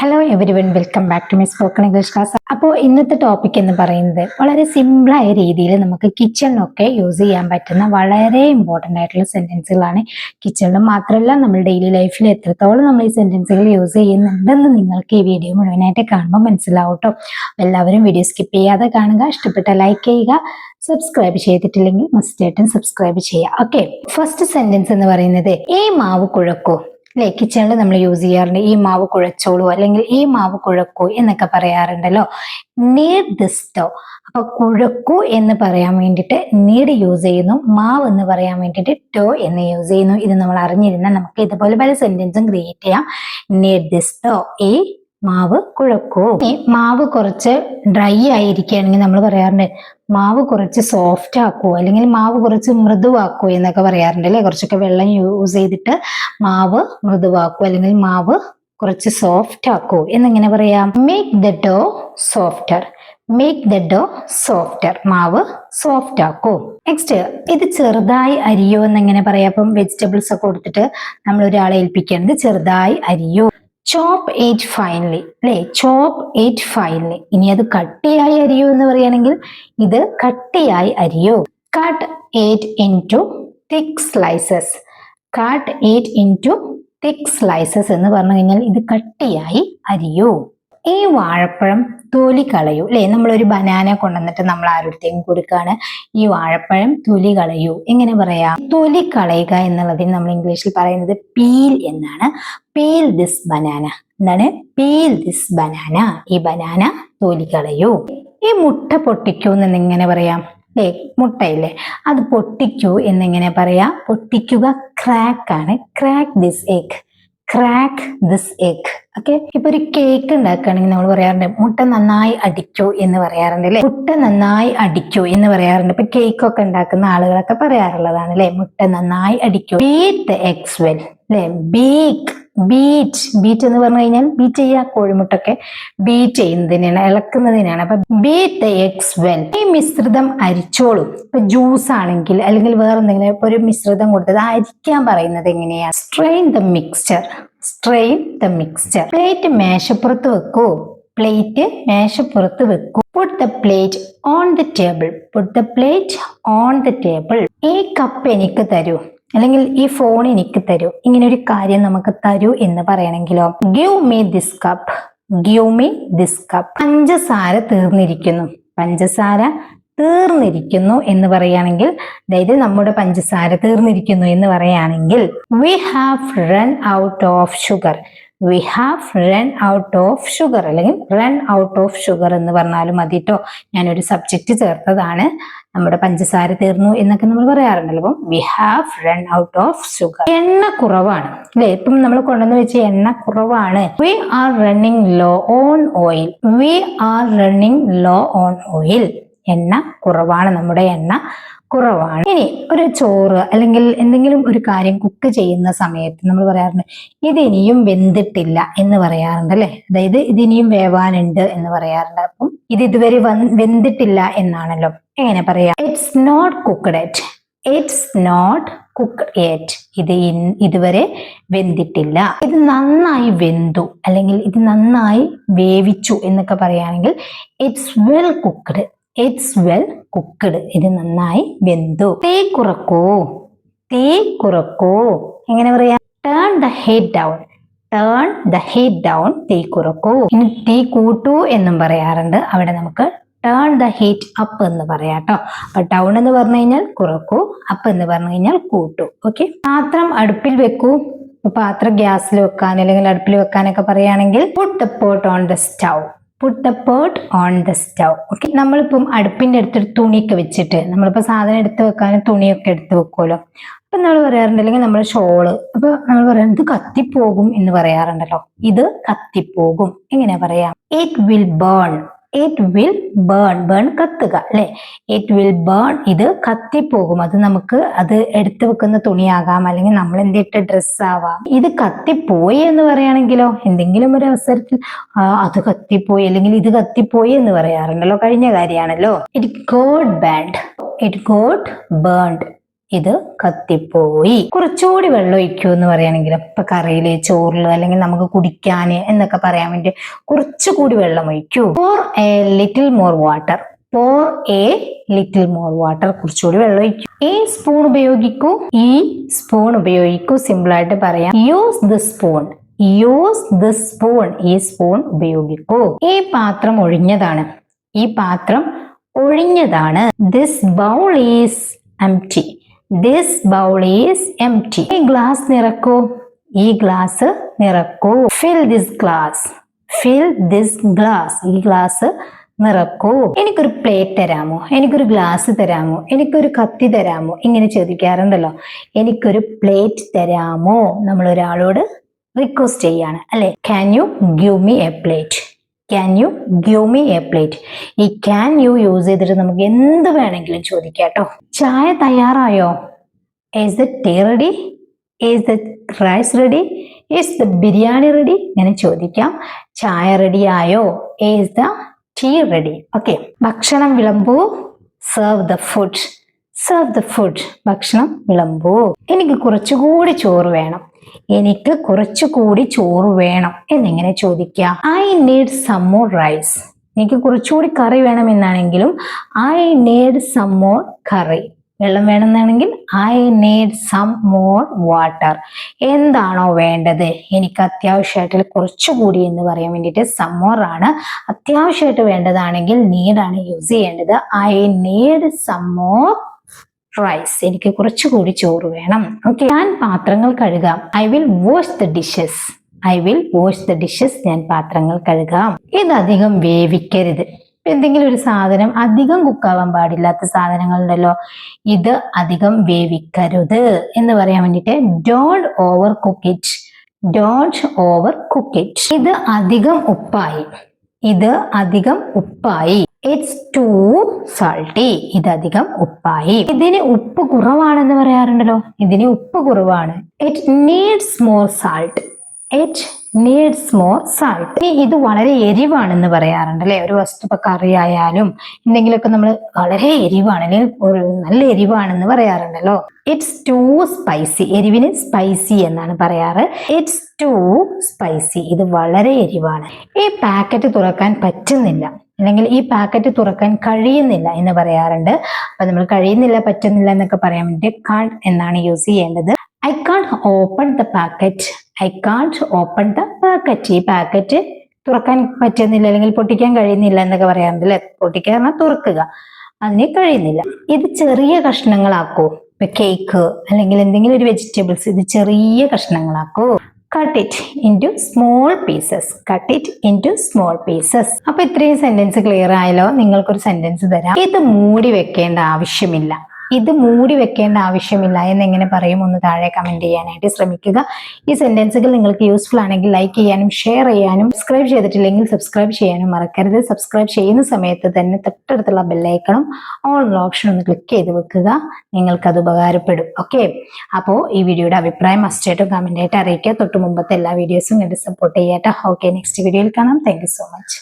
Hello everyone, welcome back to my spoken English class. അപ്പോൾ ഇന്നത്തെ topic എന്ന് പറയുന്നത് വളരെ സിമ്പിളായ രീതിയിൽ നമുക്ക് കിച്ചണിലൊക്കെ യൂസ് ചെയ്യാൻ പറ്റുന്ന വളരെ ഇമ്പോർട്ടൻ്റ് ആയിട്ടുള്ള സെൻറ്റൻസുകളാണ്. കിച്ചണിലും മാത്രമല്ല നമ്മൾ ഡെയിലി ലൈഫിൽ എത്രത്തോളം നമ്മൾ ഈ സെൻറ്റൻസുകൾ യൂസ് ചെയ്യുന്നുണ്ടെന്ന് നിങ്ങൾക്ക് ഈ വീഡിയോ മുഴുവനായിട്ട് കാണുമ്പോൾ മനസ്സിലാവും കേട്ടോ. എല്ലാവരും വീഡിയോ സ്കിപ്പ് ചെയ്യാതെ കാണുക, ഇഷ്ടപ്പെട്ട ലൈക്ക് ചെയ്യുക, സബ്സ്ക്രൈബ് ചെയ്തിട്ടില്ലെങ്കിൽ മസ്റ്റായിട്ടും സബ്സ്ക്രൈബ് ചെയ്യുക. ഓക്കെ, ഫസ്റ്റ് സെൻറ്റൻസ് എന്ന് പറയുന്നത് ഈ മാവ് കുഴക്കൂ. അല്ലെ, കിച്ചണിൽ നമ്മൾ യൂസ് ചെയ്യാറുണ്ട് ഈ മാവ് കുഴച്ചോളൂ അല്ലെങ്കിൽ ഈ മാവ് കുഴക്കൂ എന്നൊക്കെ പറയാറുണ്ടല്ലോ. നീഡ് ദിസ് ഡോ. അപ്പൊ കുഴക്കൂ എന്ന് പറയാൻ വേണ്ടിയിട്ട് നീഡ് യൂസ് ചെയ്യുന്നു, മാവ് എന്ന് പറയാൻ വേണ്ടിയിട്ട് ഡോ എന്ന് യൂസ് ചെയ്യുന്നു. ഇത് നമ്മൾ അറിഞ്ഞിരുന്നാൽ നമുക്ക് ഇതുപോലെ പല സെന്റൻസും ക്രിയേറ്റ് ചെയ്യാം. നീഡ് ദിസ് ഡോ, ഈ മാവ് കുഴക്കൂ. മാവ് കുറച്ച് ഡ്രൈ ആയിരിക്കുകയാണെങ്കിൽ നമ്മൾ പറയാറുണ്ട് മാവ് കുറച്ച് സോഫ്റ്റ് ആക്കൂ അല്ലെങ്കിൽ മാവ് കുറച്ച് മൃദുവാക്കൂ എന്നൊക്കെ പറയാറുണ്ട് അല്ലെ. കുറച്ചൊക്കെ വെള്ളം യൂസ് ചെയ്തിട്ട് മാവ് മൃദുവാക്കൂ അല്ലെങ്കിൽ മാവ് കുറച്ച് സോഫ്റ്റ് ആക്കൂ എന്നിങ്ങനെ പറയാം. Make the dough softer. Make the dough softer, മാവ് സോഫ്റ്റ് ആക്കൂ. നെക്സ്റ്റ്, ഇത് ചെറുതായി അരിയോ എന്നെങ്ങനെ പറയാം. അപ്പം വെജിറ്റബിൾസ് ഒക്കെ കൊടുത്തിട്ട് നമ്മൾ ഒരാളെ ഏൽപ്പിക്കേണ്ടത് ചെറുതായി അരിയോ. ചോപ്പ് ഇറ്റ് ഫൈൻലി, അല്ലെ, ചോപ്പ് ഇറ്റ് ഫൈൻലി. ഇനി അത് കട്ടിയായി അരിയോ എന്ന് പറയുകയാണെങ്കിൽ ഇത് കട്ടിയായി അരിയോ. Cut it into thick slices. Cut it into thick slices എന്ന് പറഞ്ഞു കഴിഞ്ഞാൽ ഇത് കട്ടിയായി അരിയോ. ഈ വാഴപ്പഴം തൊലി കളയൂ, അല്ലെ. നമ്മളൊരു ബനാന കൊണ്ടുവന്നിട്ട് നമ്മൾ ആരുടെയും കൊടുക്കുകയാണ്, ഈ വാഴപ്പഴം തൊലി കളയൂ. എങ്ങനെ പറയാം? തൊലി കളയുക എന്നുള്ളതിന് നമ്മൾ ഇംഗ്ലീഷിൽ പറയുന്നത് പീൽ എന്നാണ്. Peel this banana. എന്താണ് പീൽ ദിസ് ബനാന? ഈ ബനാന തൊലി കളയൂ. ഈ മുട്ട പൊട്ടിക്കൂ എന്ന് എങ്ങനെ പറയാം? അല്ലെ, മുട്ടയില്ലേ, അത് പൊട്ടിക്കൂ എന്നെങ്ങനെ പറയാ? പൊട്ടിക്കുക ക്രാക്ക് ആണ്. Crack this egg. Crack this egg. Okay, ഇപ്പൊ ഒരു കേക്ക് ഉണ്ടാക്കുകയാണെങ്കിൽ നമ്മൾ പറയാറുണ്ട് മുട്ട നന്നായി അടിക്കൂ എന്ന് പറയാറുണ്ട് അല്ലെ. മുട്ട നന്നായി അടിക്കൂ എന്ന് പറയാറുണ്ട്. ഇപ്പൊ കേക്ക് ഒക്കെ ഉണ്ടാക്കുന്ന ആളുകളൊക്കെ പറയാറുള്ളതാണ് അല്ലെ, മുട്ട നന്നായി അടിക്കൂ. ബീറ്റ് ദ എഗ്സ് വെൽ, അല്ലെ. ബീറ്റ് എന്ന് പറഞ്ഞു കഴിഞ്ഞാൽ ബീറ്റ് ചെയ്യുക, കോഴിമുട്ടൊക്കെ ബീറ്റ് ചെയ്യുന്നതിനാണ്, ഇളക്കുന്നതിനാണ്. അപ്പൊ ബീറ്റ് ദ എഗ്സ് വെൽ. ഈ മിശ്രിതം അരിച്ചോളൂ. ഇപ്പൊ ജ്യൂസ് ആണെങ്കിൽ അല്ലെങ്കിൽ വേറെ എന്തെങ്കിലും ഇപ്പൊ ഒരു മിശ്രിതം കൊടുത്തത് അരിക്കാൻ പറയുന്നത് എങ്ങനെയാ? Strain the mixture. Strain the mixture. Plate മേശപ്പുറത്ത് വെക്കൂ. പ്ലേറ്റ് മേശപ്പുറത്ത് വെക്കൂ. Put the plate on the table. Put the plate on the table. ഈ കപ്പ് എനിക്ക് തരൂ അല്ലെങ്കിൽ ഈ ഫോൺ എനിക്ക് തരൂ. ഇങ്ങനെ ഒരു കാര്യം നമുക്ക് തരൂ എന്ന് പറയണമെങ്കിലോ give me this cup. Give me this cup. പഞ്ചസാര തീർന്നിരിക്കുന്നു. പഞ്ചസാര തീർന്നിരിക്കുന്നു എന്ന് പറയുകയാണെങ്കിൽ, അതായത് നമ്മുടെ പഞ്ചസാര തീർന്നിരിക്കുന്നു എന്ന് പറയുകയാണെങ്കിൽ V have run out of sugar. V have run out of sugar അല്ലെങ്കിൽ റൺ ഔട്ട് ഓഫ് ഷുഗർ എന്ന് പറഞ്ഞാലും മതി കേട്ടോ. ഞാനൊരു സബ്ജക്റ്റ് ചേർത്തതാണ്. നമ്മുടെ പഞ്ചസാര തീർന്നു എന്നൊക്കെ നമ്മൾ പറയാറുണ്ടല്ലോ. അപ്പം we have run out of sugar. എണ്ണ കുറവാണ് അല്ലെ. ഇപ്പം നമ്മൾ കൊണ്ടുവന്ന് വെച്ച എണ്ണ കുറവാണ്. We are running low on oil. We are running low on oil. എണ്ണ കുറവാണ്, നമ്മുടെ എണ്ണ കുറവാണ്. ഇനി ഒരു ചോറ് അല്ലെങ്കിൽ എന്തെങ്കിലും ഒരു കാര്യം കുക്ക് ചെയ്യുന്ന സമയത്ത് നമ്മൾ പറയാറുണ്ട് ഇതിനിയും വെന്തിട്ടില്ല എന്ന് പറയാറുണ്ട് അല്ലെ. അതായത് ഇതിനിയും വേവാനുണ്ട് എന്ന് പറയാറുണ്ട്. അപ്പം ഇത് ഇതുവരെ വെന്തിട്ടില്ല എന്നാണല്ലോ. എങ്ങനെ പറയാം? It's not cooked yet. It's not cooked yet. ഇത് ഇതുവരെ വെന്തിട്ടില്ല. ഇത് നന്നായി വെന്തു അല്ലെങ്കിൽ ഇത് നന്നായി വേവിച്ചു എന്നൊക്കെ പറയുകയാണെങ്കിൽ it's well cooked. It's well cooked. ഇത് നന്നായി വെന്തു. തീ കുറക്കൂ. തീ കുറക്കൂ. എങ്ങനെ പറയാ? Turn the heat down. Turn the heat down. തീ കുറക്കൂ. ഇനി തീ കൂട്ടൂ എന്നും പറയാറുണ്ട്. അവിടെ നമുക്ക് ടേൺ ദ ഹീറ്റ് അപ്പ് എന്ന് പറയാം കേട്ടോ. അപ്പൊ ഡൗൺ എന്ന് പറഞ്ഞു കഴിഞ്ഞാൽ കുറക്കൂ, അപ്പ് എന്ന് പറഞ്ഞു കഴിഞ്ഞാൽ കൂട്ടൂ. ഓക്കെ, പാത്രം അടുപ്പിൽ വെക്കൂ. പാത്രം ഗ്യാസിൽ വെക്കാൻ അല്ലെങ്കിൽ അടുപ്പിൽ വെക്കാനൊക്കെ പറയുകയാണെങ്കിൽ put the pot on the stove. Put the pot on the stove. Okay, നമ്മളിപ്പം അടുപ്പിന്റെ അടുത്തൊരു തുണിയൊക്കെ വെച്ചിട്ട് നമ്മളിപ്പോ സാധനം എടുത്ത് വെക്കാനും തുണിയൊക്കെ എടുത്ത് വെക്കുമല്ലോ. അപ്പൊ നമ്മൾ പറയാറുണ്ട് അല്ലെങ്കിൽ നമ്മൾ ഷോള്, അപ്പൊ നമ്മൾ പറയാറുണ്ട് ഇത് കത്തിപ്പോകും എന്ന് പറയാറുണ്ടല്ലോ. ഇത് കത്തിപ്പോകും എങ്ങനെ പറയാം? It will burn. It will burn. Burn കത്തുക അല്ലെ. It will burn. ഇത് കത്തിപ്പോകും. അത് നമുക്ക് അത് എടുത്തു വെക്കുന്ന തുണിയാകാം അല്ലെങ്കിൽ നമ്മൾ എന്തിട്ട് ഡ്രസ്സ് ആവാം. ഇത് കത്തിപ്പോയി എന്ന് പറയുകയാണെങ്കിലോ എന്തെങ്കിലും ഒരു അവസരത്തിൽ അത് കത്തിപ്പോയി അല്ലെങ്കിൽ ഇത് കത്തിപ്പോയി എന്ന് പറയാറുണ്ടല്ലോ. കഴിഞ്ഞ കാര്യമാണല്ലോ. It got burned. It got burned. ഇത് കത്തിപ്പോയി. കുറച്ചുകൂടി വെള്ളം ഒഴിക്കൂ എന്ന് പറയുകയാണെങ്കിൽ ഇപ്പൊ കറിയില്, ചോറില്, അല്ലെങ്കിൽ നമുക്ക് കുടിക്കാന് എന്നൊക്കെ പറയാൻ വേണ്ടി കുറച്ചുകൂടി വെള്ളം ഒഴിക്കൂ. Pour a little more water. Pour a little more water. കുറച്ചുകൂടി വെള്ളം ഒഴിക്കൂ. ഈ സ്പൂൺ ഉപയോഗിക്കൂ. ഈ സ്പൂൺ ഉപയോഗിക്കൂ. സിമ്പിൾ ആയിട്ട് പറയാം, use the spoon. Use the spoon. ഈ സ്പൂൺ ഉപയോഗിക്കൂ. ഈ പാത്രം ഒഴിഞ്ഞതാണ്. ഈ പാത്രം ഒഴിഞ്ഞതാണ്. This bowl is empty. This bowl is empty. ഈ ഗ്ലാസ് നിറക്കൂ. ഈ ഗ്ലാസ് നിറക്കൂ. Fill this glass. Fill this glass. ഈ ഗ്ലാസ് നിറക്കൂ. എനിക്കൊരു പ്ലേറ്റ് തരാമോ? എനിക്കൊരു ഗ്ലാസ് തരാമോ? എനിക്കൊരു കത്തി തരാമോ? ഇങ്ങനെ ചോദിക്കാറുണ്ടല്ലോ. എനിക്കൊരു പ്ലേറ്റ് തരാമോ? നമ്മൾ ഒരാളോട് റിക്വസ്റ്റ് ചെയ്യാണ് അല്ലെ. Can you give me a plate? Can you give me a plate? ഈ ക്യാൻ യു യൂസ് ചെയ്തിട്ട് നമുക്ക് എന്ത് വേണമെങ്കിലും ചോദിക്കാം കേട്ടോ. ചായ തയ്യാറായോ? Is the tea ready? Is the rice ready? Is the biryani ready? ഇങ്ങനെ ചോദിക്കാം. ചായ റെഡി ആയോ? Is the tea ready? Okay. ഭക്ഷണം വിളമ്പൂ. Serve the food. Serve the food. ഭക്ഷണം വിളമ്പൂ. എനിക്ക് കുറച്ചുകൂടി ചോറ് വേണം. എനിക്ക് കുറച്ചുകൂടി ചോറ് വേണം എന്നിങ്ങനെ ചോദിക്കുക. I need some more rice. എനിക്ക് കുറച്ചുകൂടി കറി വേണം എന്നാണെങ്കിലും I need some more curry. വെള്ളം വേണമെന്നാണെങ്കിൽ I need some more water. എന്താണോ വേണ്ടത്? എനിക്ക് അത്യാവശ്യമായിട്ട് കുറച്ചുകൂടി എന്ന് പറയാൻ വേണ്ടിയിട്ട് സം മോർ ആണ്. അത്യാവശ്യമായിട്ട് വേണ്ടതാണെങ്കിൽ നീഡാണ് യൂസ് ചെയ്യേണ്ടത്. I need some more rice. എനിക്ക് കുറച്ചുകൂടി ചോറ് വേണം. ഓക്കെ. ഞാൻ പാത്രങ്ങൾ കഴുകാം. I will wash the dishes. I will wash the dishes. ഞാൻ പാത്രങ്ങൾ കഴുകാം. ഇത് അധികം വേവിക്കരുത്. എന്തെങ്കിലും ഒരു സാധനം അധികം കുക്കാവാൻ പാടില്ലാത്ത സാധനങ്ങളുണ്ടല്ലോ, ഇത് അധികം വേവിക്കരുത് എന്ന് പറയാൻ വേണ്ടിയിട്ട് don't overcook it. Don't overcook it. ഇത് അധികം ഉപ്പായി. ഇത് അധികം ഉപ്പായി. It's too salty. ഇതധികം ഉപ്പായി. ഇതിന് ഉപ്പ് കുറവാണെന്ന് പറയാറുണ്ടല്ലോ. ഇതിന് ഉപ്പ് കുറവാണ്. It needs more salt. It needs more salt. ഇത് വളരെ എരിവാണെന്ന് പറയാറുണ്ട് അല്ലെ. ഒരു വസ്തു ഇപ്പൊ കറി ആയാലും എന്തെങ്കിലുമൊക്കെ നമ്മൾ വളരെ എരിവാണ് അല്ലെങ്കിൽ ഒരു നല്ല എരിവാണെന്ന് പറയാറുണ്ടല്ലോ. It's too spicy. എരിവിന് സ്പൈസി എന്നാണ് പറയാറ്. It's too spicy. ഇത് വളരെ എരിവാണ്. ഈ പാക്കറ്റ് തുറക്കാൻ പറ്റുന്നില്ല അല്ലെങ്കിൽ ഈ പാക്കറ്റ് തുറക്കാൻ കഴിയുന്നില്ല എന്ന് പറയാറുണ്ട്. അപ്പൊ നമ്മൾ കഴിയുന്നില്ല, പറ്റുന്നില്ല എന്നൊക്കെ പറയാൻ വേണ്ടി കാൺട്ട് എന്നാണ് യൂസ് ചെയ്യേണ്ടത്. I can't open the packet. I can't open the packet. ഈ പാക്കറ്റ് തുറക്കാൻ പറ്റുന്നില്ല അല്ലെങ്കിൽ പൊട്ടിക്കാൻ കഴിയുന്നില്ല എന്നൊക്കെ പറയാറുണ്ട് അല്ലെ. പൊട്ടിക്കാൻ പറഞ്ഞാൽ തുറക്കുക, അതിന് കഴിയുന്നില്ല. ഇത് ചെറിയ കഷ്ണങ്ങളാക്കൂ. ഇപ്പൊ കേക്ക് അല്ലെങ്കിൽ എന്തെങ്കിലും ഒരു വെജിറ്റബിൾസ് ഇത് ചെറിയ കഷ്ണങ്ങളാക്കൂ. Cut it into small pieces. Cut it into small pieces. അപ്പൊ ഇത്രയും സെന്റൻസ് ക്ലിയർ ആയല്ലോ. നിങ്ങൾക്കൊരു സെന്റൻസ് തരാം. ഇത് മൂടി വെക്കേണ്ട ആവശ്യമില്ല. ഇത് മൂടി വെക്കേണ്ട ആവശ്യമില്ല എന്നെങ്ങനെ പറയും? ഒന്ന് താഴെ കമന്റ് ചെയ്യാനായിട്ട് ശ്രമിക്കുക. ഈ സെന്റൻസുകൾ നിങ്ങൾക്ക് യൂസ്ഫുൾ ആണെങ്കിൽ ലൈക്ക് ചെയ്യാനും ഷെയർ ചെയ്യാനും, സബ്സ്ക്രൈബ് ചെയ്തിട്ടില്ലെങ്കിൽ സബ്സ്ക്രൈബ് ചെയ്യാനും മറക്കരുത്. സബ്സ്ക്രൈബ് ചെയ്യുന്ന സമയത്ത് തന്നെ തൊട്ടടുത്തുള്ള ബെല്ലൈക്കണും ഓൾ ഓപ്ഷൻ ഒന്ന് ക്ലിക്ക് ചെയ്ത് വെക്കുക. നിങ്ങൾക്കത് ഉപകാരപ്പെടും. ഓക്കെ. അപ്പോൾ ഈ വീഡിയോയുടെ അഭിപ്രായം മസ്റ്റായിട്ടും കമന്റ് ആയിട്ട് അറിയിക്കുക. തൊട്ട് മുമ്പത്തെ എല്ലാ വീഡിയോസും കണ്ട് സപ്പോർട്ട് ചെയ്യാട്ടോ. ഓക്കെ. നെക്സ്റ്റ് വീഡിയോയിൽ കാണാം. Thank you so much.